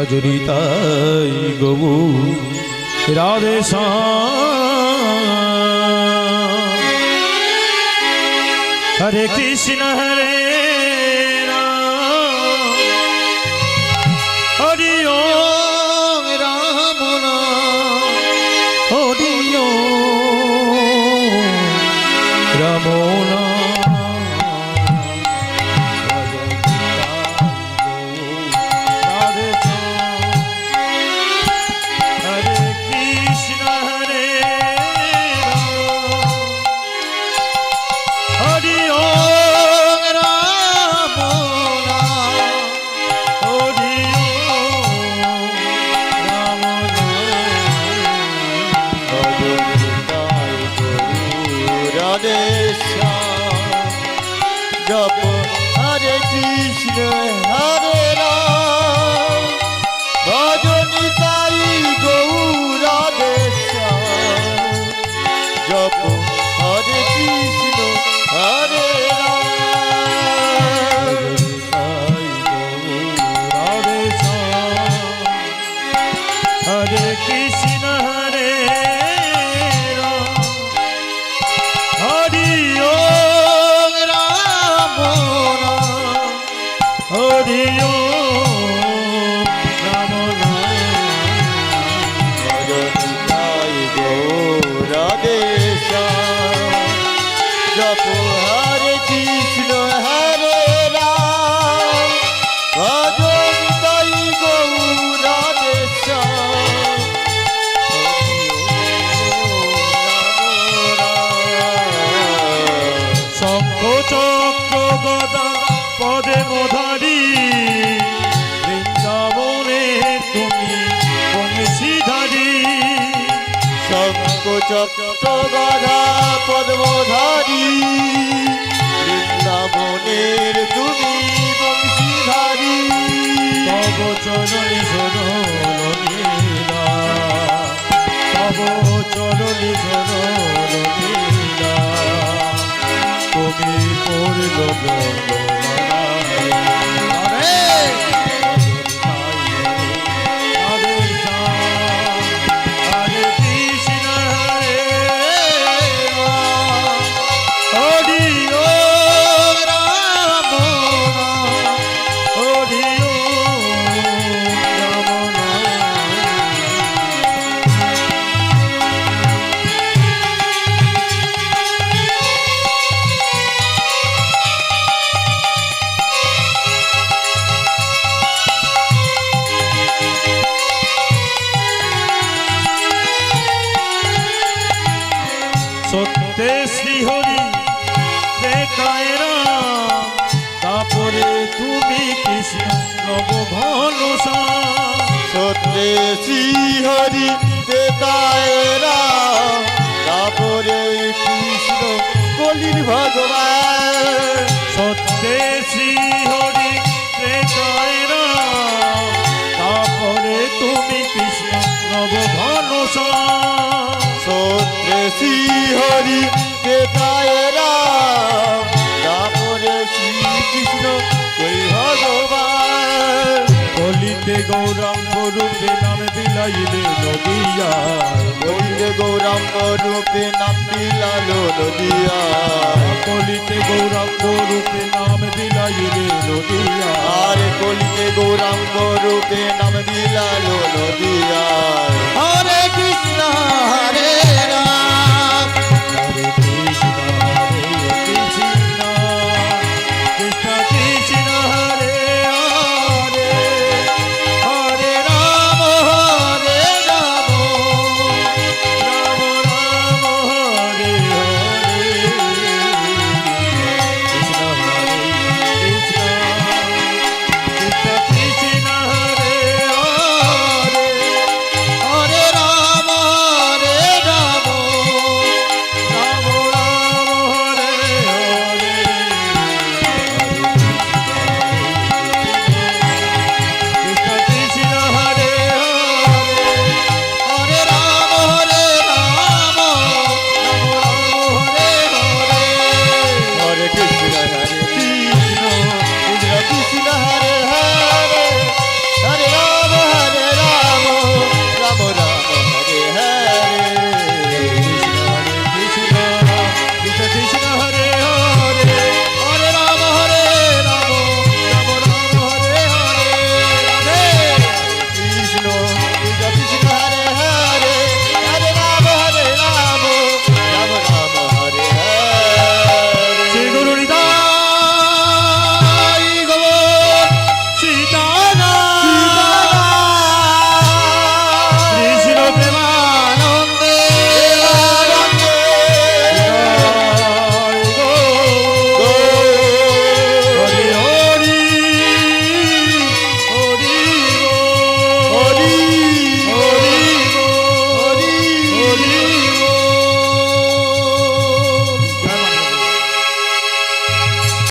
ভজরিতাই গবু রাধে শ্যাম। হরে কৃষ্ণ হরে রাম হরি ওম রাম নাম হরি ওম রাম নাম। जप हरे कृष्ण हरे राम भजनी ताई गौराधे श्याम। जप हरे कृष्ण हरे राम राधे श्याम। हरे कृष्ण हरे राम हरि ओम राम नाम हरि ओम राम नाम। भजनी ताई गौराधे श्याम। जप हरे कृष्ण हरे राम भजनी ताई गौराधे श्याम। शंख चक्र गदा पदे मोधारी বৃন্দাবনে তুমি বংশীধারী। শঙ্খ চক্র গদা পদ্মধারী বৃন্দাবনের তুমি বংশীধারী। তব চরণে লীলা তব চরণে লীলা তুমি করল সত্যে শ্রীহরি দেখায় রাম তারপরে তুমি কৃষ্ণ নব ঘন শ্যাম। সত্যে শ্রীহরি দেতায় রাম তারপরে কৃষ্ণ কলির ভগবান। সত্যে শ্রীহরি দেখায় রাম তারপরে তুমি কৃষ্ণ নব ঘন শ্যাম। সত্যে শ্রীহরি দেতায় রাম তারপরে শ্রীকৃষ্ণ কই ভগবান। কলিতে গৌরাঙ্গ রূপে নামে বিলাইলে নদিয়ায়। কলিতে গৌরাঙ্গ রূপে নাম বিলালো নদিয়ায়। কলিতে গৌরাঙ্গ রূপে নামে বিলাইলে নদিয়ায়। আরে কলিতে গৌরাঙ্গ রূপে নাম বিলালো নদিয়ায়। হরে কৃষ্ণ হরে রাম